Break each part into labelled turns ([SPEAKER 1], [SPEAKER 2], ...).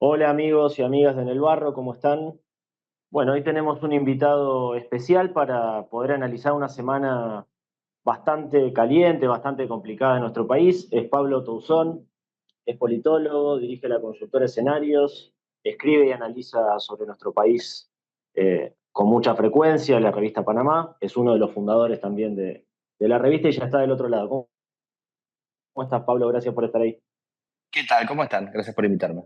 [SPEAKER 1] Hola amigos y amigas de En el Barro, ¿cómo están? Bueno, hoy tenemos un invitado especial para poder analizar una semana bastante caliente, bastante complicada en nuestro país. Es Pablo Touzón, es politólogo, dirige la consultora Escenarios, escribe y analiza sobre nuestro país con mucha frecuencia la revista Panamá, es uno de los fundadores también de la revista y ya está del otro lado. ¿Cómo estás, Pablo? Gracias por estar ahí.
[SPEAKER 2] ¿Qué tal? ¿Cómo están? Gracias por invitarme.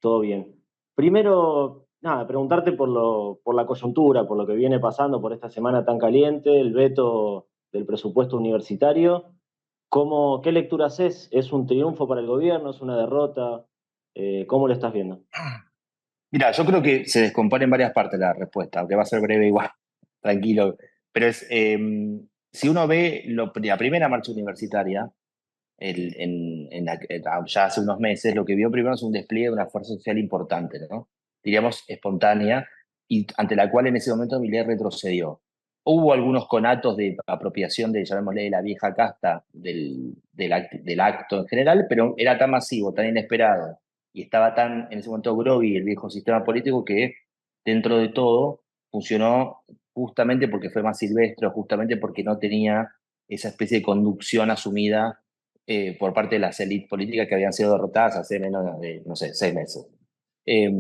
[SPEAKER 1] Todo bien. Primero, nada, preguntarte por la coyuntura, por lo que viene pasando, por esta semana tan caliente, el veto del presupuesto universitario. ¿Qué lectura haces? ¿Es un triunfo para el gobierno? ¿Es una derrota? ¿Cómo lo estás viendo?
[SPEAKER 2] Mira, yo creo que se descompone en varias partes la respuesta, aunque va a ser breve igual, tranquilo. Pero si uno ve la primera marcha universitaria, ya hace unos meses, lo que vio primero es un despliegue de una fuerza social importante, ¿no? Diríamos espontánea, y ante la cual en ese momento Milei retrocedió. Hubo algunos conatos de apropiación de, llamémosle, de la vieja casta del acto en general, pero era tan masivo, tan inesperado, y estaba tan en ese momento groggy el viejo sistema político que dentro de todo funcionó justamente porque fue más silvestre, justamente porque no tenía esa especie de conducción asumida por parte de las élites políticas que habían sido derrotadas hace menos de, no sé, 6 meses. Eh,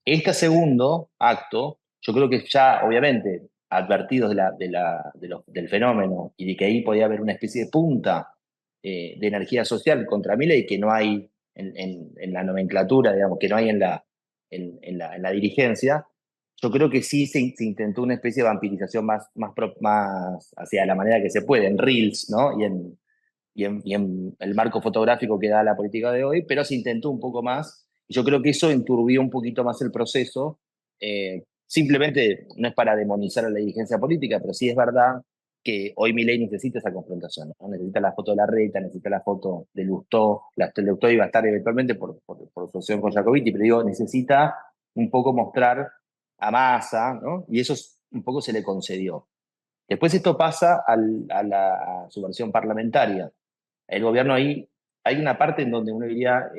[SPEAKER 2] este segundo acto, yo creo que ya, obviamente, advertidos del fenómeno y de que ahí podía haber una especie de punta de energía social contra Milei que no hay en la nomenclatura, digamos, que no hay en la dirigencia. Yo creo que sí se intentó una especie de vampirización más hacia la manera que se puede, en Reels, ¿no? Y en el marco fotográfico que da la política de hoy, pero se intentó un poco más. Y yo creo que eso enturbió un poquito más el proceso. Simplemente no es para demonizar a la dirigencia política, pero sí es verdad que hoy Milei necesita esa confrontación, ¿no? Necesita la foto de la reta, necesita la foto de Lustó. La de Lustó iba a estar eventualmente por asociación con Jacobiti, pero digo, necesita un poco mostrar a Massa, ¿no? Y eso un poco se le concedió. Después esto pasa a su versión parlamentaria. El gobierno ahí, hay una parte en donde uno diría,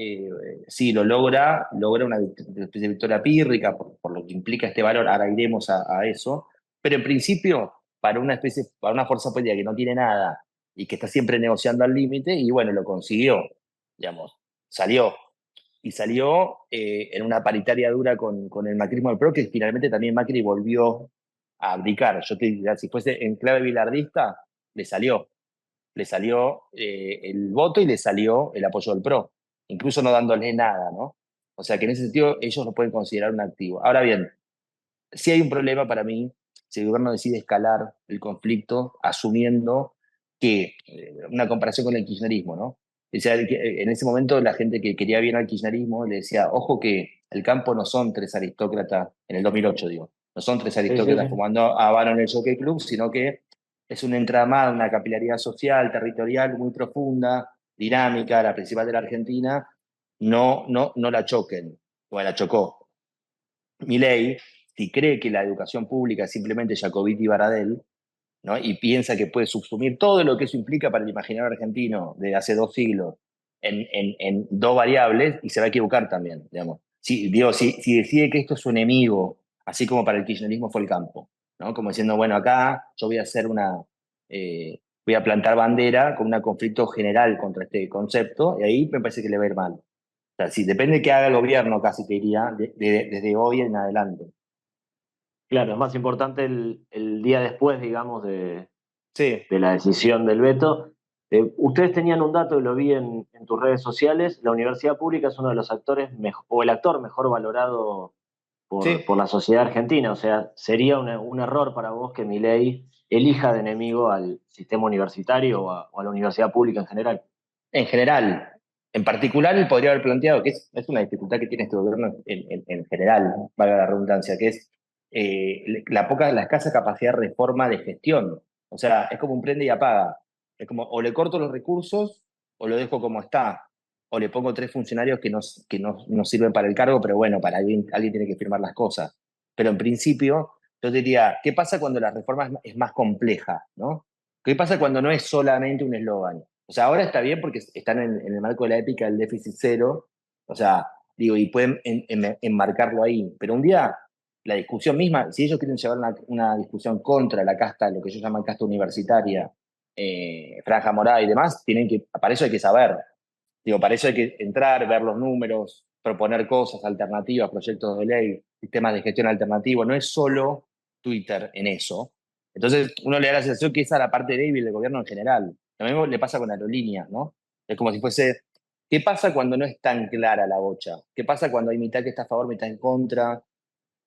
[SPEAKER 2] sí, logra una especie de victoria pírrica por lo que implica este valor, ahora iremos a eso, pero en principio, para una fuerza política que no tiene nada y que está siempre negociando al límite, y bueno, lo consiguió, digamos, salió. Y salió en una paritaria dura con el macrismo del PRO, que finalmente también Macri volvió a abdicar. Yo te diría, si fuese en clave bilardista, le salió el voto y le salió el apoyo del PRO, incluso no dándole nada, ¿no? O sea que en ese sentido ellos lo pueden considerar un activo. Ahora bien, si hay un problema para mí si el gobierno decide escalar el conflicto asumiendo que, una comparación con el kirchnerismo, ¿no? O sea, en ese momento la gente que quería bien al kirchnerismo le decía, ojo que el campo no son tres aristócratas, en el 2008 digo, no son tres
[SPEAKER 1] Sí, sí,
[SPEAKER 2] aristócratas
[SPEAKER 1] sí.
[SPEAKER 2] fumando habano en el Jockey Club, sino que es un entramado, una capilaridad social, territorial muy profunda, dinámica, la principal de la Argentina, no la choquen, o la chocó. Milei, si cree que la educación pública es simplemente Jacobiti y Baradel, ¿no? Y piensa que puede subsumir todo lo que eso implica para el imaginario argentino de hace 2 siglos en dos variables, y se va a equivocar también, digamos. Si decide que esto es su enemigo, así como para el kirchnerismo fue el campo, ¿no? Como diciendo, bueno, acá yo voy a plantar bandera con un conflicto general contra este concepto, y ahí me parece que le va a ir mal. O sea, si depende de qué haga el gobierno, casi te diría, desde hoy en adelante.
[SPEAKER 1] Claro, es más importante el día después, digamos,
[SPEAKER 2] Sí,
[SPEAKER 1] de la decisión del veto. Ustedes tenían un dato, y lo vi en tus redes sociales, la universidad pública es uno de los actores, o el actor mejor valorado
[SPEAKER 2] sí.
[SPEAKER 1] por la sociedad argentina. O sea, sería un error para vos que Milei elija de enemigo al sistema universitario o a la universidad pública en general.
[SPEAKER 2] En general. En particular, él podría haber planteado, que es una dificultad que tiene este gobierno en general, ¿no? Valga la redundancia, que es la escasa capacidad de reforma de gestión. O sea, es como un prende y apaga. Es como, o le corto los recursos, o lo dejo como está, o le pongo tres funcionarios que no sirven para el cargo, pero bueno, para alguien tiene que firmar las cosas. Pero en principio, yo diría, ¿qué pasa cuando la reforma es más compleja, ¿no? ¿Qué pasa cuando no es solamente un eslogan? O sea, ahora está bien porque están en el marco de la épica del déficit cero, O sea, digo, y pueden enmarcarlo ahí. Pero un día, la discusión misma, si ellos quieren llevar una discusión contra la casta, lo que ellos llaman casta universitaria, franja morada y demás, para eso hay que saber. Digo, para eso hay que entrar, ver los números, proponer cosas, alternativas, proyectos de ley, sistemas de gestión alternativos. No es solo Twitter en eso. Entonces, uno le da la sensación que esa es la parte débil del gobierno en general. Lo mismo le pasa con aerolíneas, ¿no? Es como si fuese, ¿qué pasa cuando no es tan clara la bocha? ¿Qué pasa cuando hay mitad que está a favor, mitad en contra?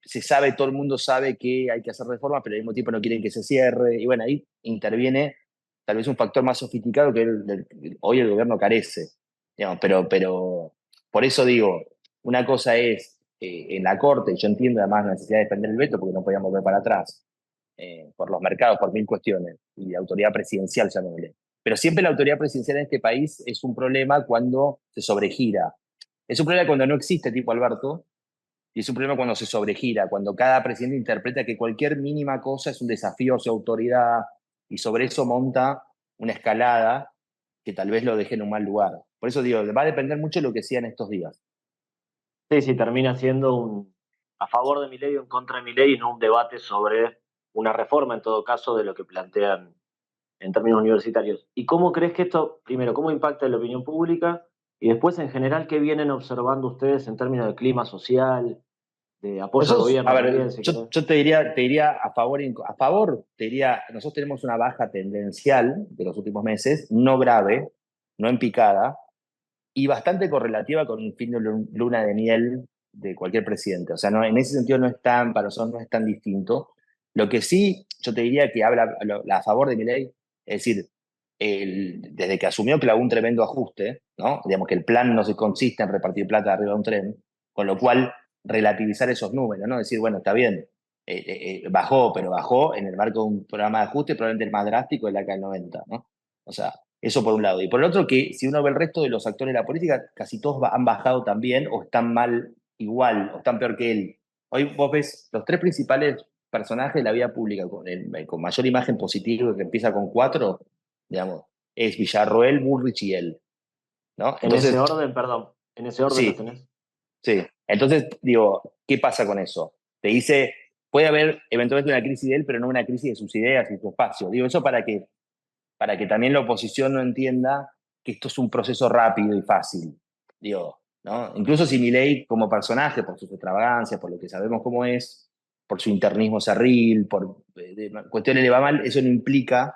[SPEAKER 2] Se sabe, todo el mundo sabe que hay que hacer reformas, pero al mismo tiempo no quieren que se cierre. Y bueno, ahí interviene tal vez un factor más sofisticado que hoy el gobierno carece. Digamos, pero por eso digo, una cosa es en la Corte, y yo entiendo además la necesidad de defender el veto porque no podíamos ver para atrás, por los mercados, por mil cuestiones, y la autoridad presidencial, llamémosle. Pero siempre la autoridad presidencial en este país es un problema cuando se sobregira. Es un problema cuando no existe tipo Alberto, y es un problema cuando se sobregira, cuando cada presidente interpreta que cualquier mínima cosa es un desafío a su autoridad y sobre eso monta una escalada que tal vez lo deje en un mal lugar. Por eso digo, va a depender mucho de lo que sea en estos días.
[SPEAKER 1] Sí, sí, termina siendo un a favor de Milei o en contra de Milei y no un debate sobre una reforma, en todo caso, de lo que plantean en términos universitarios. ¿Y cómo crees que esto, primero, cómo impacta en la opinión pública? Y después, en general, ¿qué vienen observando ustedes en términos de clima social, de apoyo al
[SPEAKER 2] Nosotros, a
[SPEAKER 1] gobierno también,
[SPEAKER 2] ver,
[SPEAKER 1] si querés?
[SPEAKER 2] yo te diría a favor, te diría, nosotros tenemos una baja tendencial de los últimos meses, no grave, no en picada, y bastante correlativa con un fin de luna de miel de cualquier presidente. O sea, no, en ese sentido no es tan, para nosotros no es tan distinto. Lo que sí, yo te diría que habla a favor de mi ley, es decir, desde que asumió clavó un tremendo ajuste, ¿no? Digamos que el plan no se consiste en repartir plata arriba de un tren, con lo cual relativizar esos números, ¿no? Decir, bueno, está bien, bajó, pero bajó en el marco de un programa de ajuste probablemente el más drástico de la década del 90, ¿no? O sea, eso por un lado. Y por el otro, que si uno ve el resto de los actores de la política, casi todos han bajado también o están mal igual o están peor que él. Hoy vos ves los tres principales personajes de la vida pública con mayor imagen positiva, que empieza con cuatro, digamos, es Villarroel, Bullrich y él, ¿no?
[SPEAKER 1] En ese
[SPEAKER 2] Entonces,
[SPEAKER 1] orden, perdón, en ese orden los
[SPEAKER 2] sí,
[SPEAKER 1] tenés.
[SPEAKER 2] sí. Entonces, digo, ¿qué pasa con eso? Te dice, puede haber eventualmente una crisis de él, pero no una crisis de sus ideas y su espacio. Digo, eso para que también la oposición no entienda que esto es un proceso rápido y fácil. Digo, ¿no? Incluso si Milei como personaje, por sus extravagancias, por lo que sabemos cómo es, por su internismo cerril, por cuestiones le va mal, eso no implica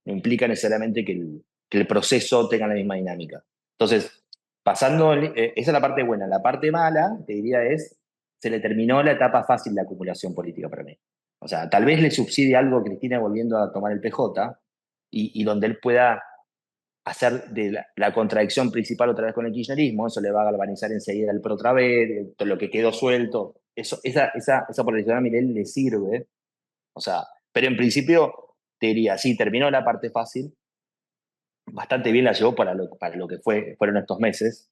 [SPEAKER 2] necesariamente que el proceso tenga la misma dinámica. Entonces, esa es la parte buena. La parte mala, te diría, se le terminó la etapa fácil de acumulación política para mí. O sea, tal vez le subsidie algo a Cristina volviendo a tomar el PJ, y donde él pueda hacer de la contradicción principal otra vez con el kirchnerismo, eso le va a galvanizar enseguida el PRO otra vez, todo lo que quedó suelto, esa polarización a Milei le sirve, o sea, pero en principio te diría, sí, terminó la parte fácil, bastante bien la llevó para lo que fueron estos meses.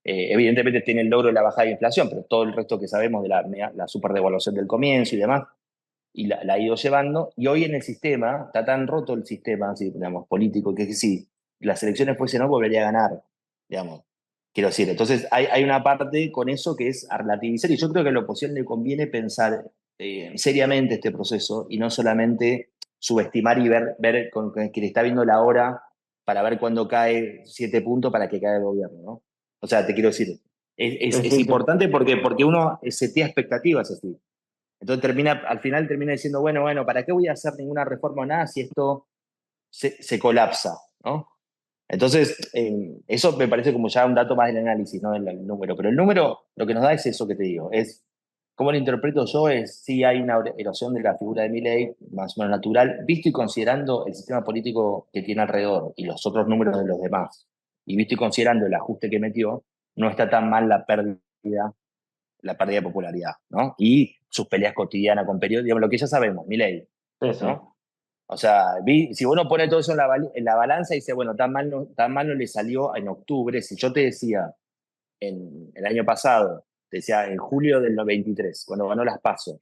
[SPEAKER 2] Evidentemente tiene el logro de la bajada de inflación, pero todo el resto que sabemos de la superdevaluación del comienzo y demás, y la ha ido llevando, y hoy en el sistema, está tan roto el sistema, así, digamos, político, que si las elecciones fuesen no volvería a ganar, digamos. Quiero decir, entonces hay una parte con eso que es a relativizar, y yo creo que a la oposición le conviene pensar seriamente este proceso y no solamente subestimar y ver que le está viendo la hora para ver cuándo cae 7 puntos para que caiga el gobierno, ¿no? O sea, te quiero decir, es,
[SPEAKER 1] Sí,
[SPEAKER 2] es
[SPEAKER 1] sí, sí.
[SPEAKER 2] importante porque uno setea expectativas así. Entonces al final termina diciendo, bueno, ¿para qué voy a hacer ninguna reforma o nada si esto se colapsa? ¿No? Entonces, eso me parece como ya un dato más del análisis, no del número. Pero el número lo que nos da es eso que te digo. ¿Cómo lo interpreto yo? Sí hay una erosión de la figura de Milei, más o menos natural, visto y considerando el sistema político que tiene alrededor y los otros números de los demás. Y visto y considerando el ajuste que metió, no está tan mal la pérdida de popularidad, ¿no? Y sus peleas cotidianas con periódicos, digamos, lo que ya sabemos, Milei,
[SPEAKER 1] Sí, sí.
[SPEAKER 2] ¿no? O sea, si uno pone todo eso en la balanza y dice, bueno, tan mal no le salió en octubre, si yo te decía en el año pasado, te decía en julio del 93, cuando ganó las PASO,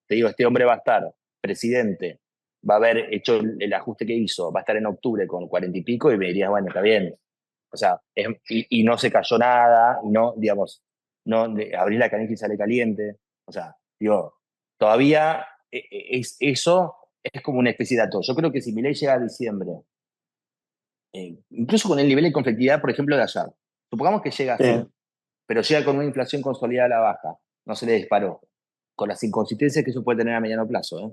[SPEAKER 2] te digo, este hombre va a estar presidente, va a haber hecho el ajuste que hizo, va a estar en octubre con 40 y pico, y me dirías, bueno, está bien, O sea, y no se cayó nada, y no, digamos, no abrí la canilla y sale caliente. O sea, digo, todavía eso es como una especie de dato. Yo creo que si Milei llega a diciembre, incluso con el nivel de conflictividad, por ejemplo, de ayer, supongamos que llega así, pero llega con una inflación consolidada a la baja, no se le disparó, con las inconsistencias que eso puede tener a mediano plazo, ¿eh?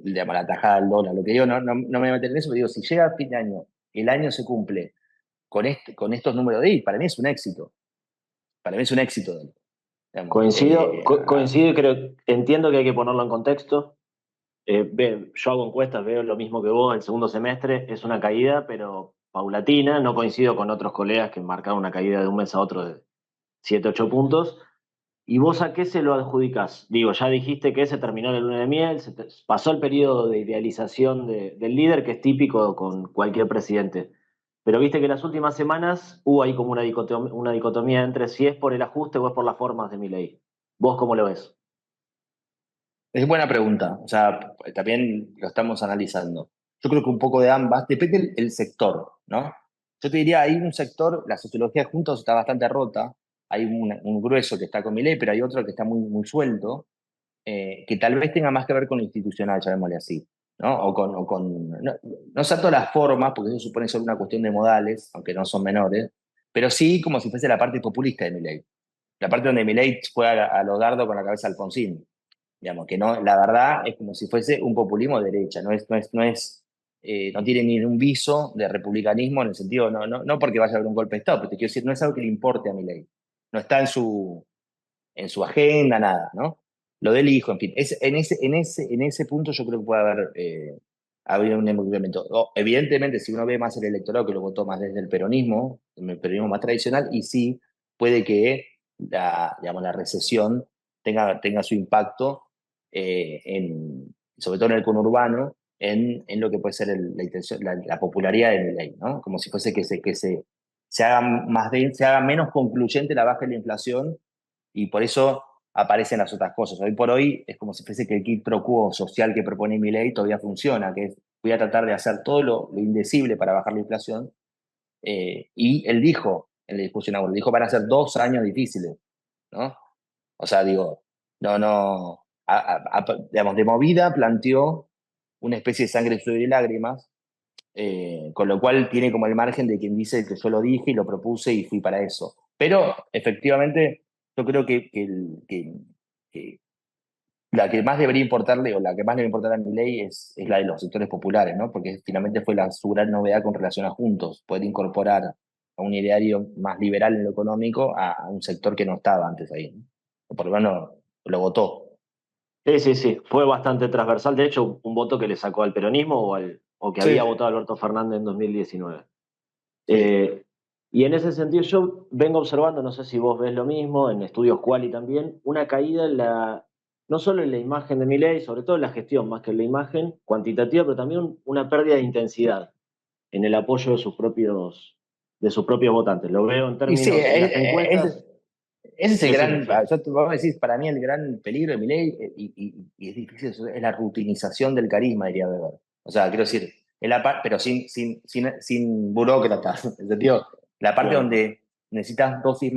[SPEAKER 2] Digamos, la tajada del dólar, lo que digo, no me voy a meter en eso, pero digo, si llega a fin de año, el año se cumple con estos números de ahí, para mí es un éxito, para mí es un éxito, digamos,
[SPEAKER 1] Coincido y creo, entiendo que hay que ponerlo en contexto. Yo hago encuestas, veo lo mismo que vos, el segundo semestre es una caída, pero paulatina, no coincido con otros colegas que marcaron una caída de un mes a otro de 7 8 puntos. ¿Y vos a qué se lo adjudicás? Digo, ya dijiste que se terminó la luna de miel, pasó el periodo de idealización del líder, que es típico con cualquier presidente. Pero viste que en las últimas semanas hubo ahí como una dicotomía entre si es por el ajuste o es por las formas de Milei. ¿Vos cómo lo ves?
[SPEAKER 2] es buena pregunta, o sea, también lo estamos analizando. Yo creo que un poco de ambas, depende el sector, ¿no? Yo te diría, hay un sector, la sociología juntos está bastante rota, hay un grueso que está con Milei, pero hay otro que está muy suelto, que tal vez tenga más que ver con lo institucional, llamémosle así, ¿no? No tanto las formas, porque eso supone ser una cuestión de modales, aunque no son menores, pero sí como si fuese la parte populista de Milei. La parte donde Milei juega a lo dardo con la cabeza Alfonsín. Digamos, que no, la verdad es como si fuese un populismo de derecha, no tiene ni un viso de republicanismo en el sentido, no porque vaya a haber un golpe de Estado, pero te quiero decir, no es algo que le importe a Milei. No está en su agenda, nada, ¿no? Lo del hijo, en fin. En ese punto yo creo que puede haber un movimiento. Evidentemente, si uno ve más el electorado que lo votó más desde el peronismo, el peronismo más tradicional, y sí puede que digamos, la recesión tenga su impacto, sobre todo en el conurbano, en lo que puede ser la popularidad de ley, ¿no? Como si fuese se haga menos concluyente la baja de la inflación y por eso aparecen las otras cosas. Hoy por hoy es como si fuese que el quid pro quo social que propone mi ley todavía funciona, que es voy a tratar de hacer todo lo indecible para bajar la inflación. Y él dijo en la discusión ahora, dijo van a ser 2 años difíciles, ¿no? O sea, digo, no, digamos, de movida planteó una especie de sangre, sudor y lágrimas, con lo cual tiene como el margen de quien dice que yo lo dije y lo propuse y fui para eso. Pero efectivamente, yo creo que la que más debería importarle o la que más debe importar a mi ley es la de los sectores populares, ¿no? Porque finalmente fue su gran novedad con relación a Juntos, poder incorporar a un ideario más liberal en lo económico a un sector que no estaba antes ahí, ¿no? O por lo menos lo votó.
[SPEAKER 1] Sí, sí, sí, fue bastante transversal. De hecho, un voto que le sacó al peronismo o que había
[SPEAKER 2] Sí,
[SPEAKER 1] votado Alberto Fernández en 2019.
[SPEAKER 2] sí.
[SPEAKER 1] Eh, y en ese sentido yo vengo observando, no sé si vos ves lo mismo, en estudios Quali también, una caída no solo en la imagen de Milei, sobre todo en la gestión, más que en la imagen cuantitativa, pero también una pérdida de intensidad en el apoyo de sus propios votantes. Lo veo en
[SPEAKER 2] Y sí,
[SPEAKER 1] términos, en las encuestas.
[SPEAKER 2] ese es el
[SPEAKER 1] Decime,
[SPEAKER 2] gran,
[SPEAKER 1] sí.
[SPEAKER 2] yo te voy a decir, para mí el gran peligro de mi ley, y es difícil, es la rutinización del carisma, diría Weber. O sea, quiero decir, pero sin burócratas, en el sentido, la parte
[SPEAKER 1] Claro.
[SPEAKER 2] donde necesitas dosis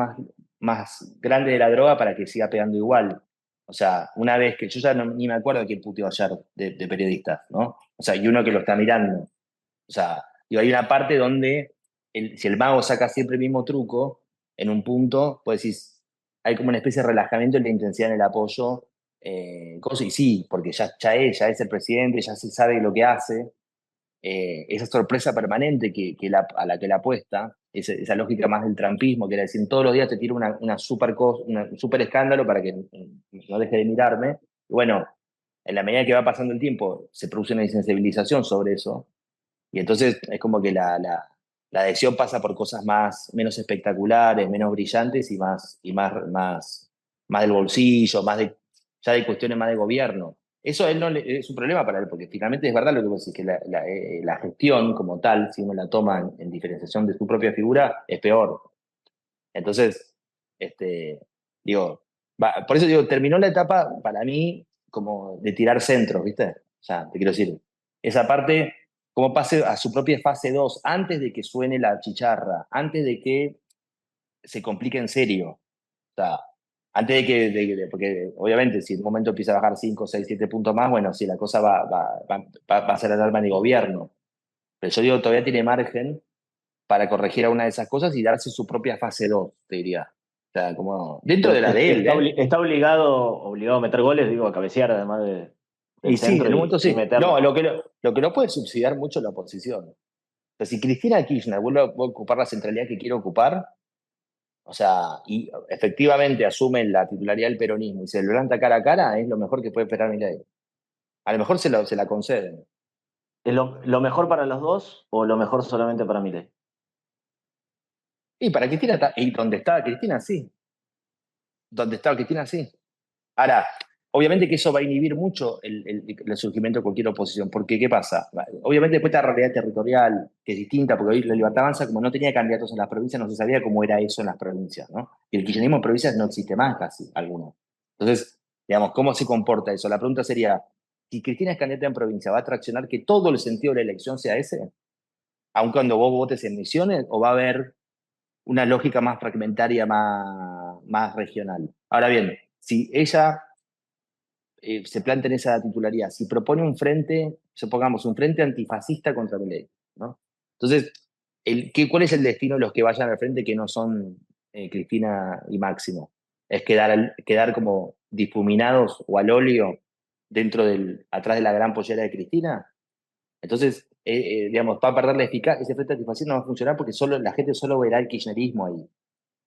[SPEAKER 2] más grande de la droga para que siga pegando igual. O sea, una vez que yo ya ni me acuerdo quién puteó ayer de periodistas, ¿no? O sea, y uno que lo está mirando. O sea, digo, hay una parte donde si el mago saca siempre el mismo truco, en un punto, pues decís, hay como una especie de relajamiento en la intensidad en el apoyo. Y sí, porque ya es el presidente, ya se sabe lo que hace. Esa sorpresa permanente a la que le apuesta, esa lógica más del trampismo, que era decir, todos los días te tiro un super escándalo para que no deje de mirarme. Y bueno, en la medida que va pasando el tiempo, se produce una insensibilización sobre eso y entonces es como que la adhesión pasa por cosas menos espectaculares, menos brillantes y más del bolsillo, ya de cuestiones más de gobierno. Eso a él no es un problema para él, porque finalmente es verdad lo que vos decís, que la gestión como tal, si uno la toma en diferenciación de su propia figura, es peor. Entonces, digo, por eso digo, terminó la etapa para mí como de tirar centros, ¿viste? O sea, te quiero decir, esa parte como pase a su propia fase 2 antes de que suene la chicharra, antes de que se complique en serio. O sea, antes de que, porque obviamente si en un momento empieza a bajar 5 6 7 puntos más, bueno, sí, la cosa va a ser alarma de gobierno. Pero yo digo, todavía tiene margen para corregir alguna de esas cosas y darse su propia fase 2 te diría. O sea, como dentro
[SPEAKER 1] Pero
[SPEAKER 2] de la de él, ¿eh?
[SPEAKER 1] está obligado a meter goles, digo, a cabecear además del
[SPEAKER 2] Y sí,
[SPEAKER 1] centro
[SPEAKER 2] en un momento
[SPEAKER 1] y
[SPEAKER 2] sí. No,
[SPEAKER 1] meterla.
[SPEAKER 2] lo que no puede subsidiar mucho la oposición. O sea, si Cristina Kirchner vuelve a ocupar la centralidad que quiere ocupar, o sea, y efectivamente asume la titularidad del peronismo y se lo levanta cara a cara, es lo mejor que puede esperar Milei. A lo mejor se la conceden.
[SPEAKER 1] ¿Es lo mejor para los dos o lo mejor solamente para Milei?
[SPEAKER 2] Y para Cristina, y donde estaba Cristina, sí. Donde estaba Cristina, sí. Ahora, obviamente que eso va a inhibir mucho el surgimiento de cualquier oposición, porque ¿qué pasa? Obviamente después está la realidad territorial, que es distinta, porque hoy la Libertad Avanza, como no tenía candidatos en las provincias, no se sabía cómo era eso en las provincias, ¿no? Y el kirchnerismo en provincias no existe más casi, alguno. Entonces, digamos, ¿cómo se comporta eso? La pregunta sería, si Cristina es candidata en provincia, ¿va a traccionar que todo el sentido de la elección sea ese? Aun cuando vos votes en Misiones, ¿o va a haber una lógica más fragmentaria, más regional? Ahora bien, si ella se plantea en esa titularidad, si propone un frente, supongamos, un frente antifascista contra Milei, ¿no? Entonces, ¿cuál es el destino de los que vayan al frente que no son Cristina y Máximo? ¿Es quedar como difuminados o al óleo atrás de la gran pollera de Cristina? Entonces, digamos, va a perder la eficacia, ese frente antifascista no va a funcionar porque la gente solo verá el kirchnerismo ahí.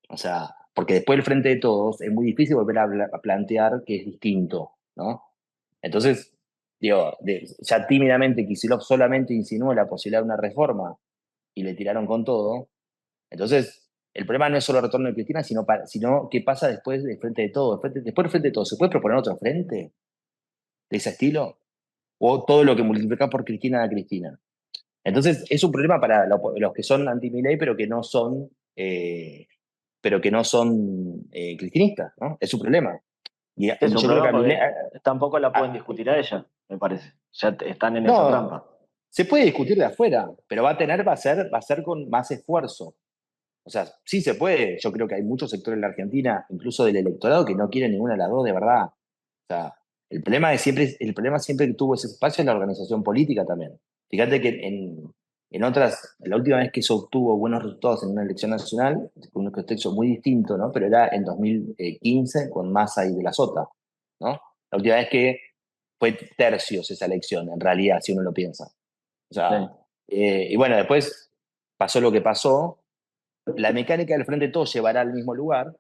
[SPEAKER 2] O sea, porque después del frente de todos es muy difícil volver a plantear que es distinto, ¿no? Entonces, digo, ya tímidamente Kicillof solamente insinuó la posibilidad de una reforma y le tiraron con todo. Entonces, el problema no es solo el retorno de Cristina, sino qué pasa después del frente de todo. Después del frente de todo, ¿se puede proponer otro frente de ese estilo? O todo lo que multiplica por Cristina a Cristina. Entonces, es un problema para los que son anti-Milei, pero que no son cristinistas, ¿no? Es un problema.
[SPEAKER 1] Es un
[SPEAKER 2] Yo creo que
[SPEAKER 1] problema
[SPEAKER 2] a Milei,
[SPEAKER 1] porque tampoco la pueden discutir a ella, me parece. Ya están en esa
[SPEAKER 2] no,
[SPEAKER 1] trampa.
[SPEAKER 2] se puede discutir de afuera, pero va a ser con más esfuerzo. O sea, sí se puede. Yo creo que hay muchos sectores en la Argentina, incluso del electorado, que no quieren ninguna de las dos de verdad. O sea, el problema siempre que tuvo ese espacio es la organización política también. Fíjate que la última vez que se obtuvo buenos resultados en una elección nacional, con un contexto muy distinto, ¿no? Pero era en 2015 con Massa y de la Sota, ¿no? La última vez que fue tercios esa elección, en realidad, si uno lo piensa. O
[SPEAKER 1] Sí.
[SPEAKER 2] sea, y bueno, después pasó lo que pasó. La mecánica del frente de todos llevará al mismo lugar.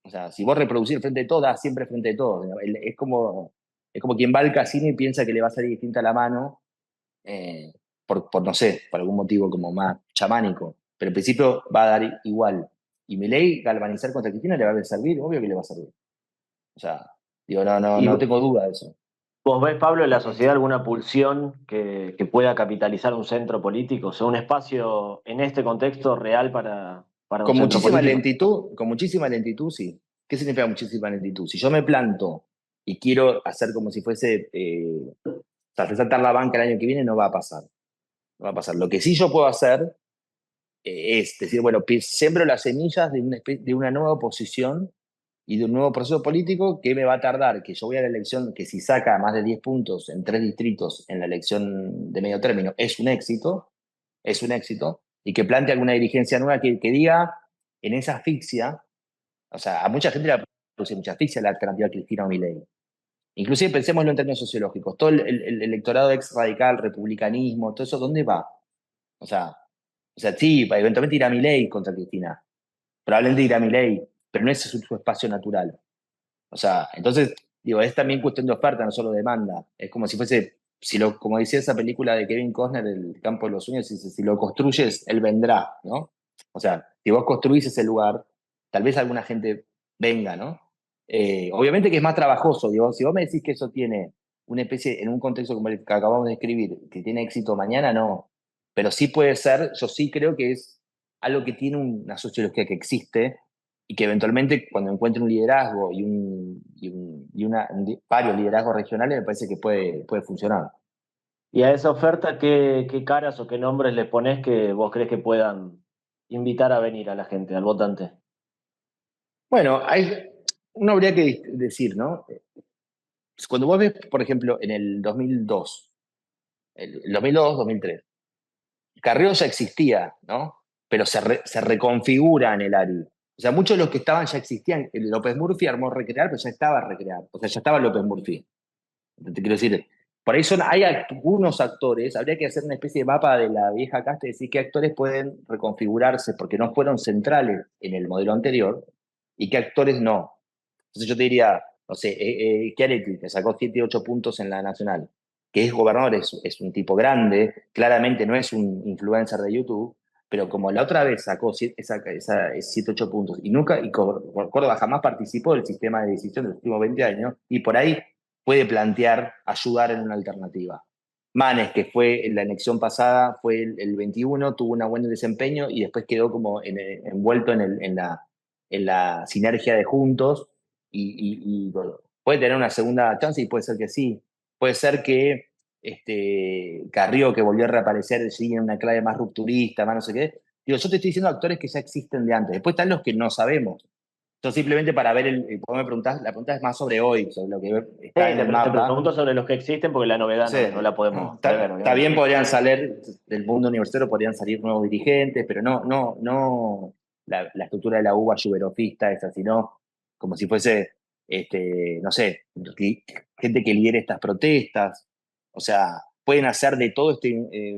[SPEAKER 2] O sea, si vos reproducís el frente de todos, da siempre frente de todos. Es como quien va al casino y piensa que le va a salir distinta la mano, eh, no sé, por algún motivo como más chamánico. Pero en principio va a dar igual. Y Milei galvanizar contra Cristina le va a servir, obvio que le va a servir. O sea, digo, no, no,
[SPEAKER 1] ¿Y
[SPEAKER 2] no tengo duda de eso.
[SPEAKER 1] vos ves, Pablo, en la sociedad alguna pulsión que pueda capitalizar un centro político? O sea, un espacio en este contexto real para un centro político.
[SPEAKER 2] Con muchísima lentitud, sí. ¿Qué significa muchísima lentitud? Si yo me planto y quiero hacer como si fuese saltar la banca el año que viene, no va a pasar. No va a pasar. Lo que sí yo puedo hacer es decir, bueno, siembro las semillas de una nueva oposición y de un nuevo proceso político que me va a tardar, que yo voy a la elección, que si saca más de 10 puntos en 3 distritos en la elección de medio término, es un éxito, y que plantee alguna dirigencia nueva que diga en esa asfixia, o sea, a mucha gente le produce mucha asfixia la alternativa Cristina o Milei. Inclusive pensémoslo en términos sociológicos, todo el electorado ex radical, republicanismo, todo eso, ¿dónde va? O sea, sí, eventualmente irá Milei contra Cristina, probablemente irá Milei, pero no es su espacio natural. O sea, entonces, digo, es también cuestión de oferta, no solo demanda. Es como si fuese, como decía esa película de Kevin Costner, El campo de los sueños, dice, si lo construyes, él vendrá, ¿no? O sea, si vos construís ese lugar, tal vez alguna gente venga, ¿no? Obviamente que es más trabajoso, digo, si vos me decís que eso tiene una especie, en un contexto como el que acabamos de escribir, que tiene éxito mañana, no. Pero sí puede ser, yo sí creo que es algo que tiene una sociología que existe y que eventualmente cuando encuentre un liderazgo varios liderazgos regionales me parece que puede funcionar.
[SPEAKER 1] Y a esa oferta, ¿qué caras o qué nombres le pones que vos crees que puedan invitar a venir a la gente, al votante?
[SPEAKER 2] Bueno, uno habría que decir, ¿no? Cuando vos ves, por ejemplo, en el 2002, el 2002-2003, Carrió ya existía, ¿no? Pero se reconfigura en el ARI. O sea, muchos de los que estaban ya existían. López Murphy armó Recrear, pero ya estaba Recrear. O sea, ya estaba López Murphy. Te quiero decir, por ahí hay algunos actores, habría que hacer una especie de mapa de la vieja casta y decir qué actores pueden reconfigurarse porque no fueron centrales en el modelo anterior y qué actores no. Entonces yo te diría, no sé, Chiaretti, que sacó 7 y 8 puntos en la Nacional, que es gobernador, es un tipo grande, claramente no es un influencer de YouTube, pero como la otra vez sacó 7, 8 puntos y nunca, y Córdoba jamás participó del sistema de decisión de los últimos 20 años, y por ahí puede plantear ayudar en una alternativa. Manes, que fue en la elección pasada, fue el 21, tuvo un buen desempeño y después quedó como envuelto en la sinergia de Juntos bueno, puede tener una segunda chance y puede ser que sí. Puede ser que Carrió, que volvió a reaparecer, sigue en una clave más rupturista, más no sé qué. Digo, yo te estoy diciendo actores que ya existen de antes. Después están los que no sabemos. Yo simplemente para ver, vos me preguntás, la pregunta es más sobre hoy, sobre lo que está en el
[SPEAKER 1] Te
[SPEAKER 2] mapa.
[SPEAKER 1] pregunto sobre los que existen porque la novedad
[SPEAKER 2] Sí.
[SPEAKER 1] no la podemos prever,
[SPEAKER 2] Está
[SPEAKER 1] obviamente.
[SPEAKER 2] bien, podrían salir del mundo universitario, podrían salir nuevos dirigentes, pero no la estructura de la UBA yuberofista esa, sino como si fuese, no sé, gente que lidere estas protestas. O sea, pueden hacer de todo este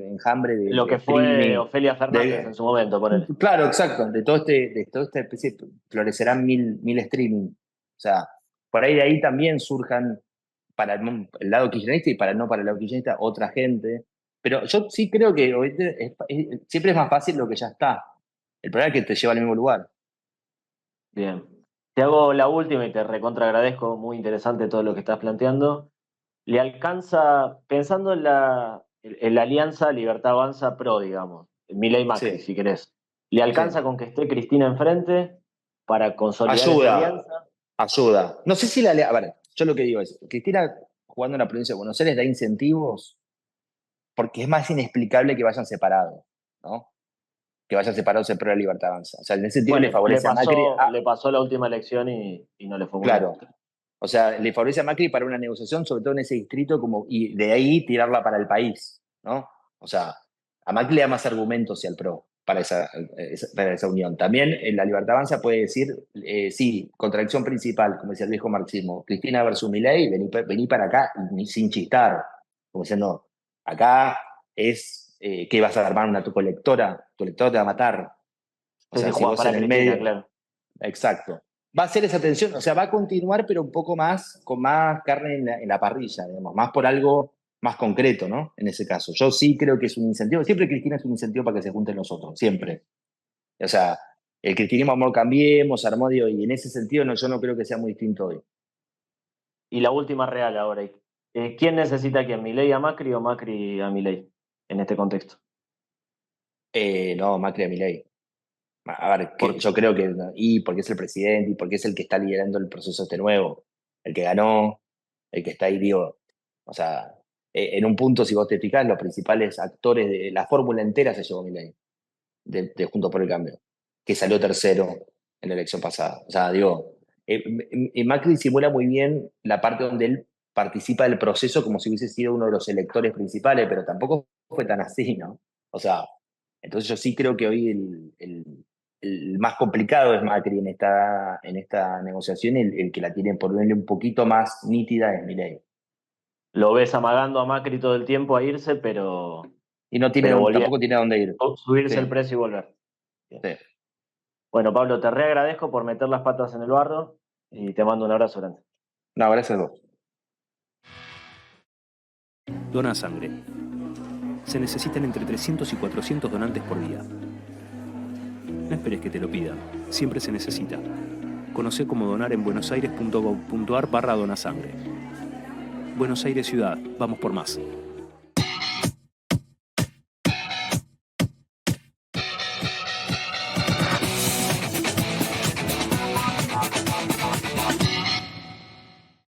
[SPEAKER 2] enjambre
[SPEAKER 1] Lo
[SPEAKER 2] de
[SPEAKER 1] que fue
[SPEAKER 2] streaming.
[SPEAKER 1] Ofelia Fernández en su momento, ponele.
[SPEAKER 2] Claro, exacto, de toda esta especie, florecerán mil streaming. O sea, por ahí de ahí también surjan para el lado kirchnerista y para el lado kirchnerista otra gente. Pero yo sí creo que siempre es más fácil lo que ya está. El problema es que te lleva al mismo lugar.
[SPEAKER 1] Bien. Te hago la última y te recontra agradezco, muy interesante todo lo que estás planteando. ¿Le alcanza, pensando en la alianza Libertad Avanza Pro, digamos, Milei Macri,
[SPEAKER 2] Sí,
[SPEAKER 1] si querés, ¿le
[SPEAKER 2] sí.
[SPEAKER 1] alcanza con que esté Cristina enfrente para consolidar esa
[SPEAKER 2] Ayuda,
[SPEAKER 1] alianza?
[SPEAKER 2] ayuda. No sé si a ver, yo lo que digo es, Cristina jugando en la provincia de Buenos Aires da incentivos porque es más inexplicable que vayan separados, ¿no? Que vayan separados en pro de la Libertad Avanza. O sea, en ese sentido le
[SPEAKER 1] Bueno,
[SPEAKER 2] favorece a Macri.
[SPEAKER 1] le pasó la última elección y no le fue muy bien.
[SPEAKER 2] Claro. O sea, le favorece a Macri para una negociación, sobre todo en ese distrito, y de ahí tirarla para el país, ¿no? O sea, a Macri le da más argumentos y al PRO para esa unión. También en la Libertad Avanza puede decir, sí, contradicción principal, como decía el viejo marxismo, Cristina versus Milei, vení para acá sin chistar, como diciendo, acá es que vas a armar tu lectora te va a matar. O
[SPEAKER 1] Sí, sí,
[SPEAKER 2] sea, si
[SPEAKER 1] jugás
[SPEAKER 2] vos
[SPEAKER 1] para
[SPEAKER 2] en el
[SPEAKER 1] Cristina,
[SPEAKER 2] medio,
[SPEAKER 1] claro.
[SPEAKER 2] exacto. Va a ser esa tensión, o sea, va a continuar, pero un poco más, con más carne en la parrilla, digamos, más por algo más concreto, ¿no? En ese caso. Yo sí creo que es un incentivo. Siempre Cristina es un incentivo para que se junten los otros, siempre. O sea, el cristianismo amor cambiemos, armó, digo, y en ese sentido yo no creo que sea muy distinto hoy.
[SPEAKER 1] Y la última real ahora. ¿Quién necesita a quién? ¿Milei a Macri o Macri a Milei en este contexto?
[SPEAKER 2] No, Macri a Milei. A ver,
[SPEAKER 1] Porque
[SPEAKER 2] yo creo que, y porque es el presidente, y porque es el que está liderando el proceso este nuevo, el que ganó, el que está ahí, digo, o sea, en un punto, si vos te fijás, los principales actores de la fórmula entera se llevó Milei, de Juntos por el Cambio, que salió tercero en la elección pasada. O sea, digo, Macri simula muy bien la parte donde él participa del proceso como si hubiese sido uno de los electores principales, pero tampoco fue tan así, ¿no? O sea, entonces yo sí creo que hoy el más complicado es Macri en esta negociación, el que la tiene por verle un poquito más nítida es Milei.
[SPEAKER 1] lo ves amagando a Macri todo el tiempo a irse,
[SPEAKER 2] Y no tiene,
[SPEAKER 1] pero volviendo
[SPEAKER 2] tampoco tiene a dónde ir.
[SPEAKER 1] a subirse el
[SPEAKER 2] Sí,
[SPEAKER 1] precio y volver. Bien.
[SPEAKER 2] sí.
[SPEAKER 1] Bueno, Pablo, te reagradezco por meter las patas en el barro y te mando un abrazo grande.
[SPEAKER 2] No, gracias a vos.
[SPEAKER 3] Dona sangre. Se necesitan entre 300 y 400 donantes por día. No esperes que te lo pidan, siempre se necesita. Conocé cómo donar en buenosaires.gov.ar/donasangre. Buenos Aires Ciudad, vamos por más.